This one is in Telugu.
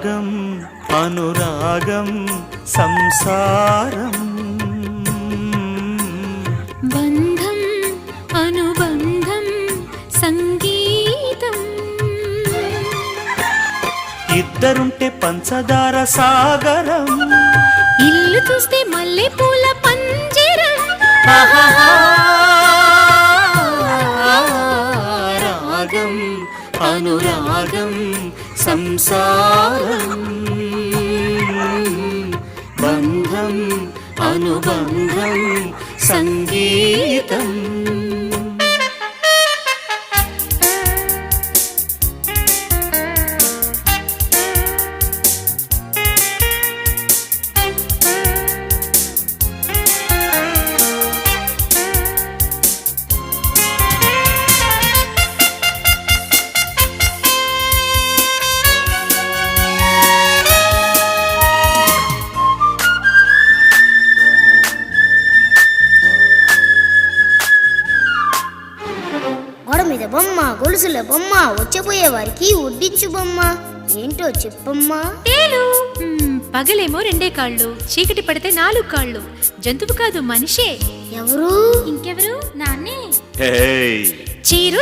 రాగం అనురాగం సంసారం బంధం అనుబంధం సంగీతం ఇద్దరుంటే పంచదార సాగరం ఇల్లు చూస్తే మల్లె పూల పంజరం రాగం అనురాగం సంసారం బంధం అనుబంధం సంగీతం గోడ మీద బొమ్మ గొలుసుల బొమ్మ వచ్చపోయే వారికి వడ్డించు బొమ్మ ఏంటో చెప్పమ్మా తేలు పగలేమో 2 కాళ్ళు చీకటి పడితే 4 కాళ్ళు జంతువు కాదు మనిషే ఎవరు ఇంకెవరు నాన్నే హే చీరు